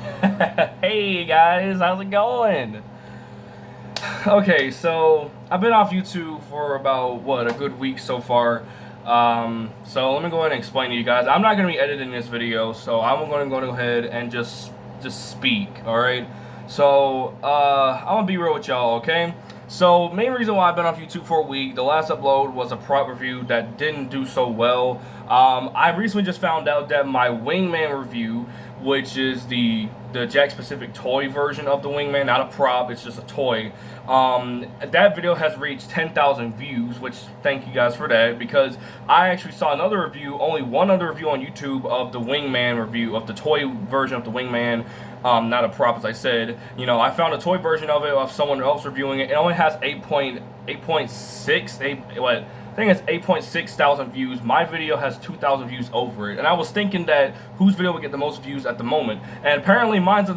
Hey guys, how's it going? Okay, so I've been off YouTube for about what, a good week so far. So let me go ahead and explain to you guys. I'm not gonna be editing this video, so I'm gonna go ahead and just speak. All right. So I'm gonna be real with y'all, okay? So main reason why I've been off YouTube for a week, the last upload was a prop review that didn't do so well. I recently just found out that my Wingman review, which is the Jakks Pacific toy version of the Wingman, not a prop, it's just a toy. That video has reached 10,000 views, which thank you guys for that, because I actually saw another review, only one other review on YouTube of the Wingman review, of the toy version of the Wingman, not a prop as I said. You know, I found a toy version of it of someone else reviewing it. It only has 8.6, what? I think it's 8.6 thousand views. My video has 2,000 views over it. And I was thinking that whose video would get the most views at the moment. And apparently mine's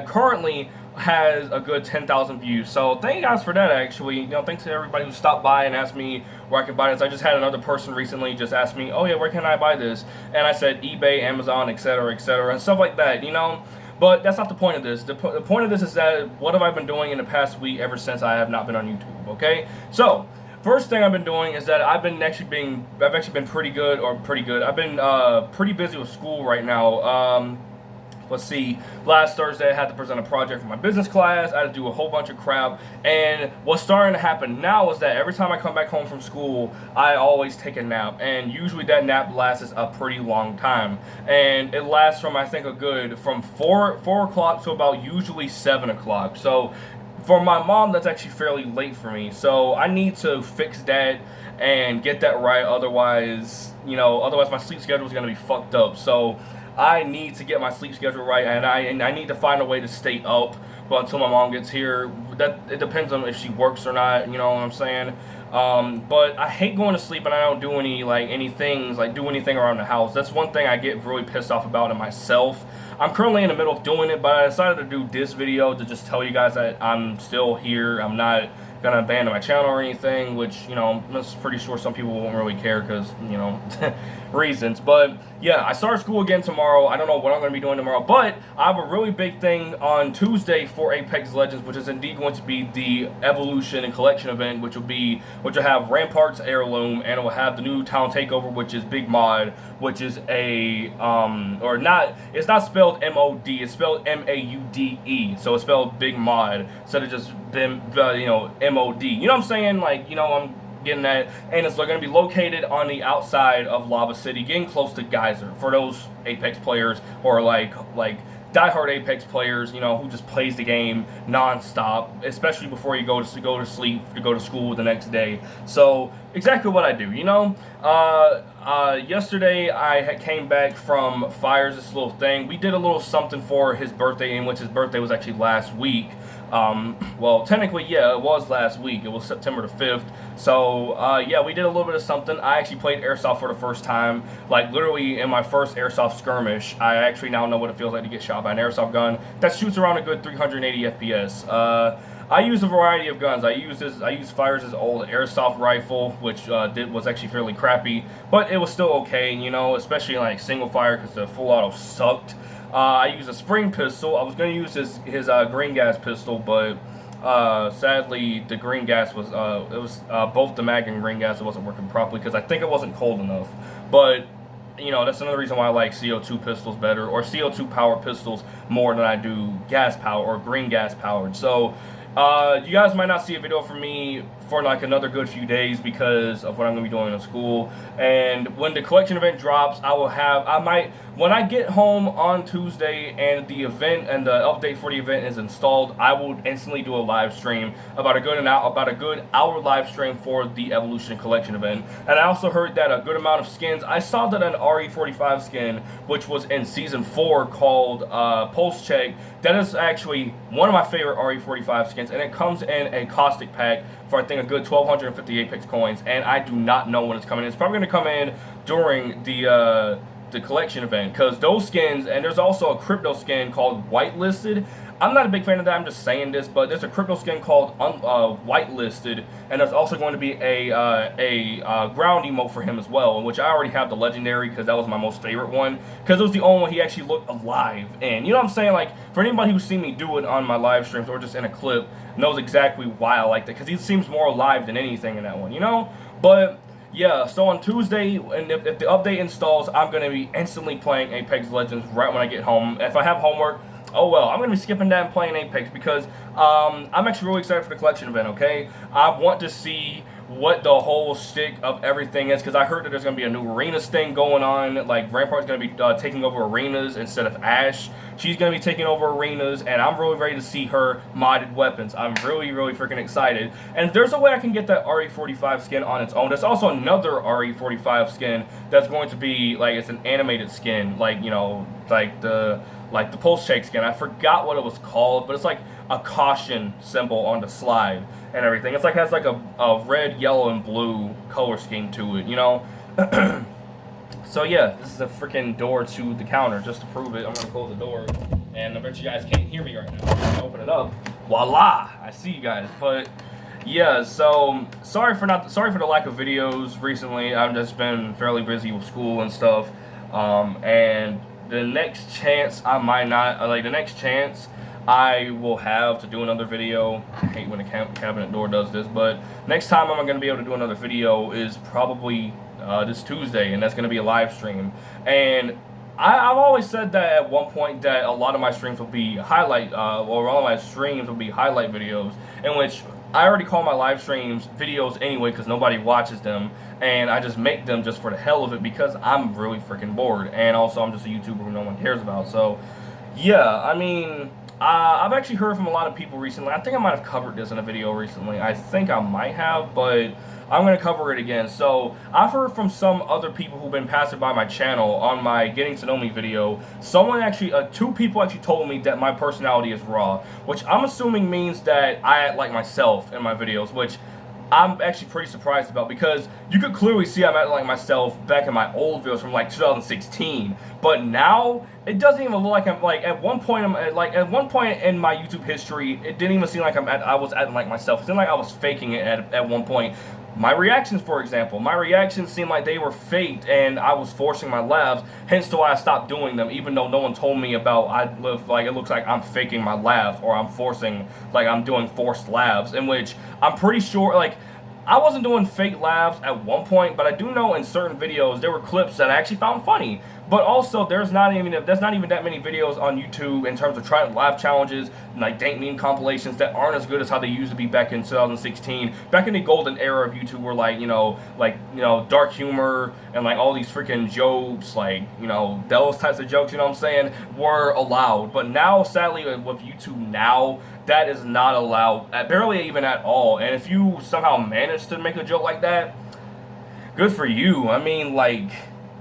currently has a good 10,000 views. So thank you guys for that, actually. You know, thanks to everybody who stopped by and asked me where I could buy this. I just had another person recently just ask me, oh yeah, where can I buy this? And I said eBay, Amazon, etc., and stuff like that, you know? But that's not the point of this. The point of this is that what have I been doing in the past week ever since I have not been on YouTube, okay? So, first thing I've been doing is that I've actually been pretty good. I've been pretty busy with school right now. Let's see, last Thursday I had to present a project for my business class. I had to do a whole bunch of crap. And what's starting to happen now is that every time I come back home from school, I always take a nap. And usually that nap lasts a pretty long time. And it lasts from, I think, from 4 o'clock to about usually 7 o'clock. So for my mom, that's actually fairly late for me. So I need to fix that and get that right. Otherwise, otherwise my sleep schedule is going to be fucked up. So I need to get my sleep schedule right, and I need to find a way to stay up. But until my mom gets here, it depends on if she works or not. You know what I'm saying? But I hate going to sleep and I don't do do anything around the house. That's one thing I get really pissed off about in myself. I'm currently in the middle of doing it, but I decided to do this video to just tell you guys that I'm still here. I'm not gonna abandon my channel or anything, which, I'm pretty sure some people won't really care because, reasons. But yeah, I start school again tomorrow. I don't know what I'm gonna be doing tomorrow, but I have a really big thing on Tuesday for Apex Legends, which is indeed going to be the Evolution and Collection event, which will have Rampart's Heirloom, and it will have the new Town Takeover, which is Big Mod, which is it's not spelled M-O-D, it's spelled M-A-U-D-E, so it's spelled Big Mod instead of just M-O-D. You know what I'm saying? I'm getting that, and it's going to be located on the outside of Lava City, getting close to Geyser. For those Apex players or like diehard Apex players, who just plays the game non-stop, especially before you go to sleep to go to school the next day. So exactly what I do, yesterday I came back from Fires, this little thing. We did a little something for his birthday, in which his birthday was actually last week. Well, technically, yeah, it was last week. It was September the 5th. So, yeah, we did a little bit of something. I actually played Airsoft for the first time. Like, literally, in my first Airsoft skirmish, I actually now know what it feels like to get shot by an Airsoft gun that shoots around a good 380 FPS. I use a variety of guns. I use Fires' old Airsoft rifle, which was actually fairly crappy, but it was still okay, especially in, like, single fire, because the full auto sucked. I used a spring pistol. I was going to use his green gas pistol, but sadly the green gas was both the mag and green gas, it wasn't working properly because I think it wasn't cold enough. But that's another reason why I like CO2 pistols better, or CO2 powered pistols more than I do gas power or green gas powered. So you guys might not see a video from me for like another good few days because of what I'm going to be doing in school. And when the collection event drops, when I get home on Tuesday and the event and the update for the event is installed, I will instantly do a live stream about a good hour live stream for the Evolution Collection event. And I also heard that a good amount of skins, I saw that an RE45 skin, which was in Season 4 called Pulse Check, that is actually one of my favorite RE45 skins, and it comes in a caustic pack for I think a good 1,250 Apex coins, and I do not know when it's coming in. It's probably going to come in during the the collection event, because those skins, and there's also a crypto skin called Whitelisted. I'm not a big fan of that. I'm just saying this, but there's a crypto skin called Whitelisted, and there's also going to be a ground emote for him as well, in which I already have the legendary because that was my most favorite one, because it was the only one he actually looked alive in. You know what I'm saying? Like, for anybody who's seen me do it on my live streams or just in a clip knows exactly why I like that, because he seems more alive than anything in that one, you know? But yeah, so on Tuesday, and if the update installs, I'm going to be instantly playing Apex Legends right when I get home. If I have homework, oh well, I'm going to be skipping that and playing Apex, because I'm actually really excited for the collection event, okay? I want to see what the whole stick of everything is, because I heard that there's going to be a new arenas thing going on. Like, Rampart's going to be taking over arenas instead of Ashe. She's going to be taking over arenas, and I'm really ready to see her modded weapons. I'm really, really freaking excited. And there's a way I can get that RE45 skin on its own. There's also another RE45 skin that's going to be, like, it's an animated skin, like, you know, like the pulse shake skin. I forgot what it was called, but it's like a caution symbol on the slide and everything. It's like, has like a red, yellow, and blue color scheme to it, you know? So yeah, this is a freaking door to the counter. Just to prove it, I'm gonna close the door, and I bet you guys can't hear me right now. I'm gonna open it up. Voila! I see you guys. But yeah, so sorry for the lack of videos recently. I've just been fairly busy with school and stuff, and the next chance I might not, the next chance I will have to do another video. I hate when the cabinet door does this, but next time I'm going to be able to do another video is probably this Tuesday, and that's going to be a live stream. And I've always said that at one point that a lot of my streams will be highlight, or all of my streams will be highlight videos, in which I already call my live streams videos anyway because nobody watches them, and I just make them just for the hell of it because I'm really freaking bored, and also I'm just a YouTuber who no one cares about. So yeah, I mean, I've actually heard from a lot of people recently. I think I might have covered this in a video recently. I think I might have, but I'm going to cover it again. So I've heard from some other people who've been passing by my channel on my Getting to Know Me video. Someone actually, two people actually told me that my personality is raw, which I'm assuming means that I act like myself in my videos, which I'm actually pretty surprised about, because you could clearly see I'm acting like myself back in my old videos from like 2016, but now it doesn't even look like I'm like at one point in my YouTube history, it didn't even seem like I was acting like myself. It seemed like I was faking it at one point. My reactions, for example, seemed like they were faked and I was forcing my laughs, hence why I stopped doing them, even though no one told me about it looks like I'm faking my laugh, or I'm forcing, like I'm doing forced laughs, in which I'm pretty sure, like, I wasn't doing fake laughs at one point, but I do know in certain videos there were clips that I actually found funny. But also, there's not even that many videos on YouTube in terms of trying laugh challenges, like dank meme compilations, that aren't as good as how they used to be back in 2016. Back in the golden era of YouTube, where like dark humor and like all these freaking jokes, like, you know, those types of jokes, you know what I'm saying, were allowed. But now, sadly, with YouTube now, that is not allowed, barely even at all. And if you somehow manage to make a joke like that, good for you. I mean, like,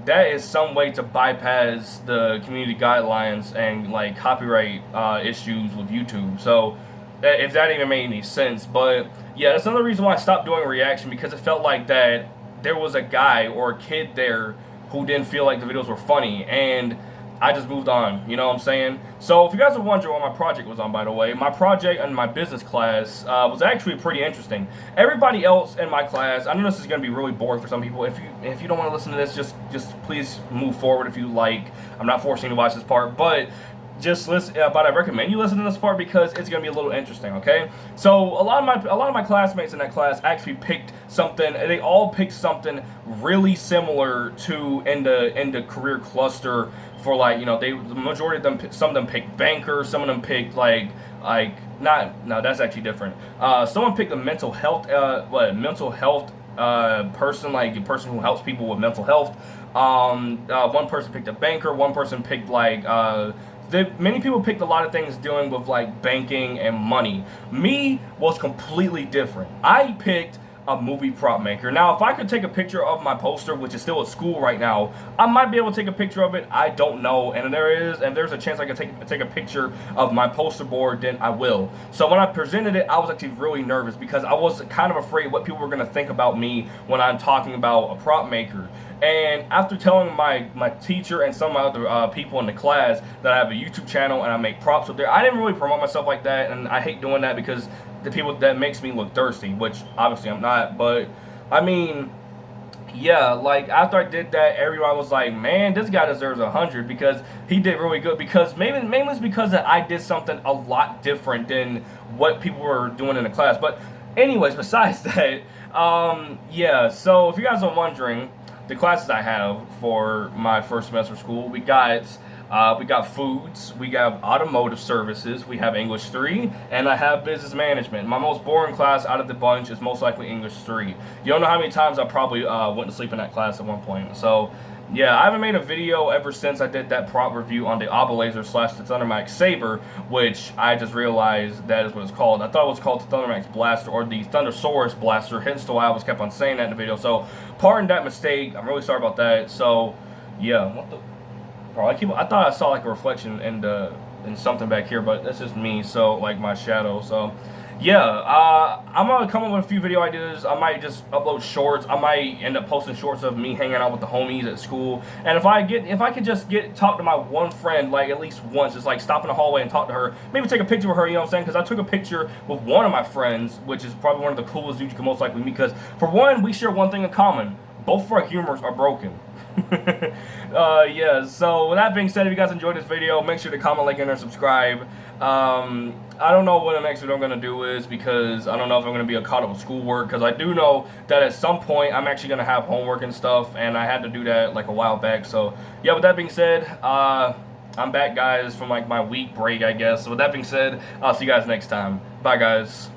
that is some way to bypass the community guidelines and like copyright issues with YouTube. So if that even made any sense. But yeah, that's another reason why I stopped doing reaction, because it felt like that there was a guy or a kid there who didn't feel like the videos were funny, and I just moved on, you know what I'm saying? So if you guys are wondering what my project was on, by the way, my project in my business class was actually pretty interesting. Everybody else in my class, I know this is going to be really boring for some people. If you don't want to listen to this, just please move forward if you like. I'm not forcing you to watch this part, but just listen. But I recommend you listen to this part because it's going to be a little interesting, okay? So a lot of my classmates in that class actually picked something. They all picked something really similar to in the career cluster. For like, you know, the majority of them, some of them picked banker, some of them picked that's actually different. Someone picked a mental health person, like a person who helps people with mental health. One person picked a banker, one person picked many people picked a lot of things dealing with like banking and money. Me was completely different. I picked a movie prop maker. Now, if I could take a picture of my poster, which is still at school right now, I might be able to take a picture of it. I don't know. And there's a chance I could take a picture of my poster board, then I will. So when I presented it, I was actually really nervous because I was kind of afraid what people were going to think about me when I'm talking about a prop maker. And after telling my teacher and some of my other people in the class that I have a YouTube channel and I make props up there, I didn't really promote myself like that, and I hate doing that because the people that makes me look thirsty, which obviously I'm not. But I mean, yeah, like after I did that, everybody was like, man, this guy deserves 100 because he did really good. Because mainly it's because that I did something a lot different than what people were doing in the class. But anyways, besides that, yeah, so if you guys are wondering, the classes I have for my first semester of school, we got foods, we got automotive services, we have English 3, and I have business management. My most boring class out of the bunch is most likely English 3. You don't know how many times I probably went to sleep in that class at one point. So yeah, I haven't made a video ever since I did that prop review on the Ablazer / the Thundermax Saber, which I just realized that is what it's called. I thought it was called the Thundermax Blaster or the Thundersaurus Blaster, hence why I was kept on saying that in the video. So pardon that mistake. I'm really sorry about that. So yeah, what the... Bro, I thought I saw like a reflection in something back here, but that's just me. So like my shadow. So yeah, I'm gonna come up with a few video ideas. I might just upload shorts. I might end up posting shorts of me hanging out with the homies at school. And if I could just talk to my one friend like at least once, just like stop in the hallway and talk to her, maybe take a picture with her. You know what I'm saying? Because I took a picture with one of my friends, which is probably one of the coolest dudes you can most likely meet. Because for one, we share one thing in common: both of our humors are broken. Yeah, so with that being said, if you guys enjoyed this video, make sure to comment, like, and subscribe. I don't know what the next video I'm going to do is because I don't know if I'm going to be caught up with schoolwork, because I do know that at some point I'm actually going to have homework and stuff, and I had to do that like a while back. So yeah, with that being said, I'm back, guys, from like my week break, I guess. So with that being said, I'll see you guys next time. Bye, guys.